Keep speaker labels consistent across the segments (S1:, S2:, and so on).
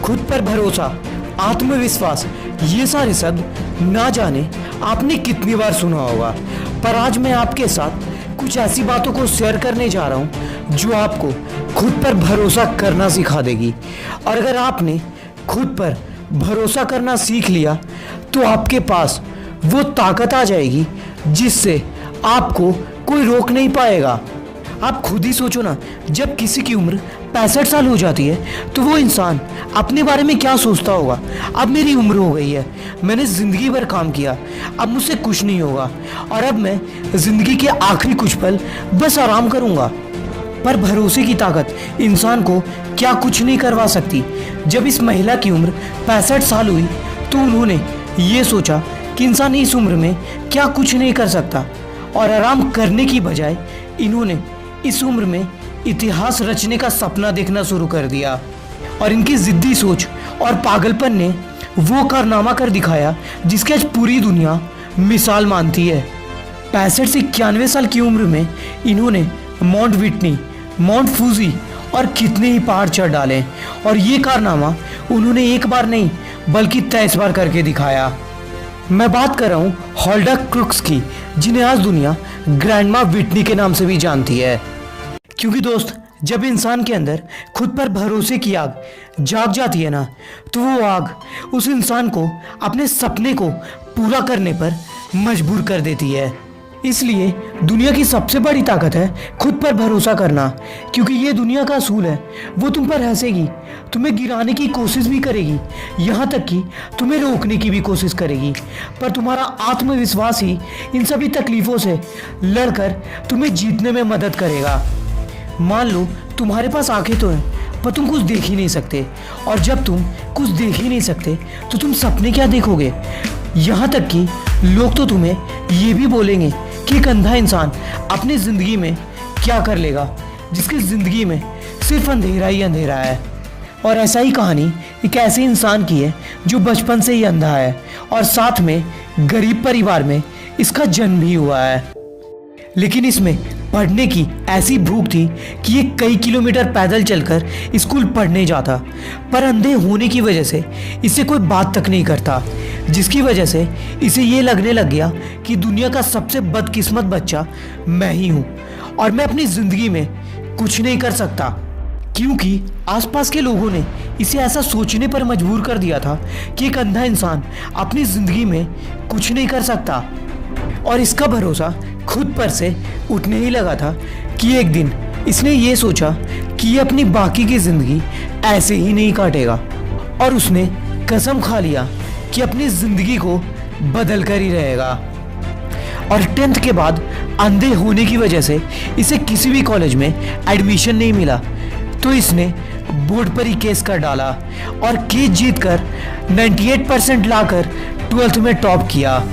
S1: खुद पर भरोसा, आत्मविश्वास, ये सारे शब्द ना जाने आपने कितनी बार सुना होगा। पर आज मैं आपके साथ कुछ ऐसी बातों को शेयर करने जा रहा हूँ जो आपको खुद पर भरोसा करना सिखा देगी। और अगर आपने खुद पर भरोसा करना सीख लिया तो आपके पास वो ताकत आ जाएगी जिससे आपको कोई रोक नहीं पाएगा। आप खुद ही सोचो ना, जब किसी की उम्र 65 साल हो जाती है तो वो इंसान अपने बारे में क्या सोचता होगा। अब मेरी उम्र हो गई है, मैंने ज़िंदगी भर काम किया, अब मुझसे कुछ नहीं होगा और अब मैं ज़िंदगी के आखिरी कुछ पल बस आराम करूँगा। पर भरोसे की ताकत इंसान को क्या कुछ नहीं करवा सकती। जब इस महिला की उम्र 65 साल हुई तो उन्होंने ये सोचा कि इंसान इस उम्र में क्या कुछ नहीं कर सकता और आराम करने की बजाय इन्होंने इस उम्र में इतिहास रचने का सपना देखना शुरू कर दिया। और इनकी जिद्दी सोच और पागलपन ने वो कारनामा कर दिखाया जिसकी आज पूरी दुनिया मिसाल मानती है। 65 से 91 साल की उम्र में इन्होंने माउंट विटनी, माउंट फूजी और कितने ही पहाड़ चढ़ डाले और ये कारनामा उन्होंने एक बार नहीं बल्कि 23 बार करके दिखाया। मैं बात कर रहा हूँ होल्डा क्रुक्स की, जिन्हें आज दुनिया ग्रैंडमा विटनी के नाम से भी जानती है। क्योंकि दोस्त, जब इंसान के अंदर खुद पर भरोसे की आग जाग जाती है ना, तो वो आग उस इंसान को अपने सपने को पूरा करने पर मजबूर कर देती है। इसलिए दुनिया की सबसे बड़ी ताकत है खुद पर भरोसा करना। क्योंकि ये दुनिया का असूल है, वो तुम पर हंसेगी, तुम्हें गिराने की कोशिश भी करेगी, यहाँ तक कि तुम्हें रोकने की भी कोशिश करेगी, पर तुम्हारा आत्मविश्वास ही इन सभी तकलीफ़ों से लड़कर तुम्हें जीतने में मदद करेगा। मान लो तुम्हारे पास आंखें तो हैं पर तुम कुछ देख ही नहीं सकते, और जब तुम कुछ देख ही नहीं सकते तो तुम सपने क्या देखोगे। यहाँ तक कि लोग तो तुम्हें ये भी बोलेंगे कि एक अंधा इंसान अपनी ज़िंदगी में क्या कर लेगा, जिसकी ज़िंदगी में सिर्फ अंधेरा ही अंधेरा है। और ऐसा ही कहानी एक ऐसे इंसान की है जो बचपन से ही अंधा है और साथ में गरीब परिवार में इसका जन्म भी हुआ है। लेकिन इसमें पढ़ने की ऐसी भूख थी कि ये कई किलोमीटर पैदल चलकर स्कूल पढ़ने जाता, पर अंधे होने की वजह से इसे कोई बात तक नहीं करता, जिसकी वजह से इसे ये लगने लग गया कि दुनिया का सबसे बदकिस्मत बच्चा मैं ही हूँ और मैं अपनी ज़िंदगी में कुछ नहीं कर सकता। क्योंकि आसपास के लोगों ने इसे ऐसा सोचने पर मजबूर कर दिया था कि एक अंधा इंसान अपनी ज़िंदगी में कुछ नहीं कर सकता। और इसका भरोसा खुद पर से उठने ही लगा था कि एक दिन इसने ये सोचा कि ये अपनी बाकी की ज़िंदगी ऐसे ही नहीं काटेगा, और उसने कसम खा लिया कि अपनी ज़िंदगी को बदल कर ही रहेगा। और 10th के बाद अंधे होने की वजह से इसे किसी भी कॉलेज में एडमिशन नहीं मिला, तो इसने बोर्ड पर ही केस कर डाला और केस जीतकर 98% लाकर 12th में टॉप किया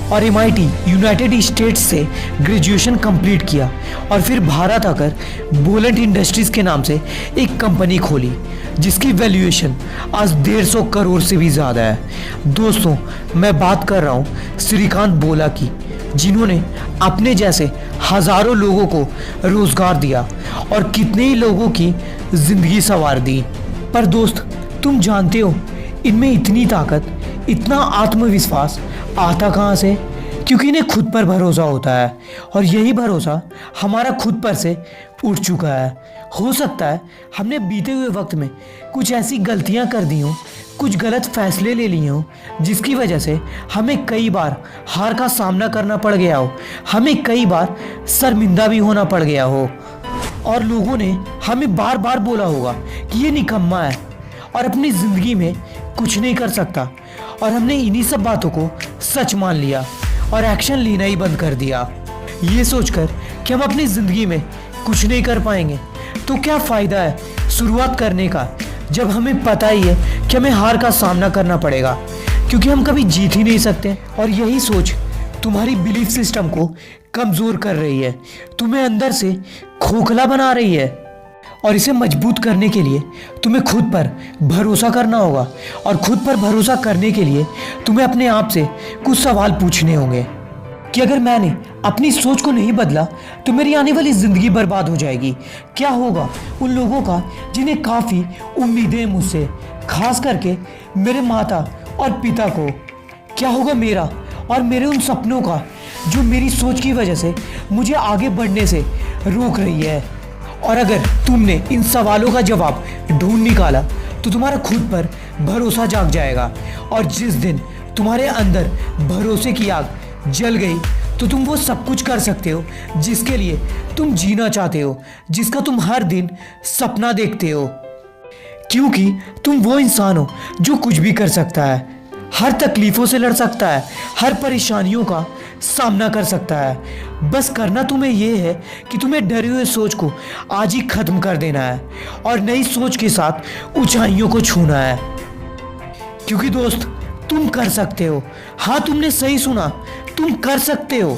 S1: और MIT यूनाइटेड स्टेट्स से ग्रेजुएशन कंप्लीट किया और फिर भारत आकर बोलेंट इंडस्ट्रीज़ के नाम से एक कंपनी खोली जिसकी वैल्यूएशन आज 150 करोड़ से भी ज़्यादा है। दोस्तों, मैं बात कर रहा हूँ श्रीकांत बोला की, जिन्होंने अपने जैसे हज़ारों लोगों को रोज़गार दिया और कितने ही लोगों की ज़िंदगी संवार दी। पर दोस्त, तुम जानते हो इनमें इतनी ताकत, इतना आत्मविश्वास आता कहाँ से? क्योंकि इन्हें खुद पर भरोसा होता है और यही भरोसा हमारा खुद पर से उठ चुका है। हो सकता है हमने बीते हुए वक्त में कुछ ऐसी गलतियाँ कर दी हों, कुछ गलत फैसले ले लिए हों, जिसकी वजह से हमें कई बार हार का सामना करना पड़ गया हो, हमें कई बार शर्मिंदा भी होना पड़ गया हो, और लोगों ने हमें बार बार बोला होगा कि ये निकम्मा है और अपनी ज़िंदगी में कुछ नहीं कर सकता, और हमने इन्हीं सब बातों को सच मान लिया और एक्शन लेना ही बंद कर दिया, ये सोचकर कि हम अपनी ज़िंदगी में कुछ नहीं कर पाएंगे। तो क्या फ़ायदा है शुरुआत करने का, जब हमें पता ही है कि हमें हार का सामना करना पड़ेगा, क्योंकि हम कभी जीत ही नहीं सकते। और यही सोच तुम्हारी बिलीफ सिस्टम को कमज़ोर कर रही है, तुम्हें अंदर से खोखला बना रही है, और इसे मजबूत करने के लिए तुम्हें खुद पर भरोसा करना होगा। और खुद पर भरोसा करने के लिए तुम्हें अपने आप से कुछ सवाल पूछने होंगे कि अगर मैंने अपनी सोच को नहीं बदला तो मेरी आने वाली ज़िंदगी बर्बाद हो जाएगी। क्या होगा उन लोगों का जिन्हें काफ़ी उम्मीदें मुझसे खास करके मेरे माता और पिता को। क्या होगा मेरा और मेरे उन सपनों का जो मेरी सोच की वजह से मुझे आगे बढ़ने से रोक रही है। और अगर तुमने इन सवालों का जवाब ढूंढ निकाला तो तुम्हारा खुद पर भरोसा जाग जाएगा, और जिस दिन तुम्हारे अंदर भरोसे की आग जल गई तो तुम वो सब कुछ कर सकते हो जिसके लिए तुम जीना चाहते हो, जिसका तुम हर दिन सपना देखते हो। क्योंकि तुम वो इंसान हो जो कुछ भी कर सकता है, हर तकलीफ़ों से लड़ सकता है, हर परेशानियों का सामना कर सकता है। बस करना तुम्हें ये है कि तुम्हें डरे हुए सोच को आज ही ख़त्म कर देना है और नई सोच के साथ ऊंचाइयों को छूना है। क्योंकि दोस्त, तुम कर सकते हो। हाँ, तुमने सही सुना, तुम कर सकते हो।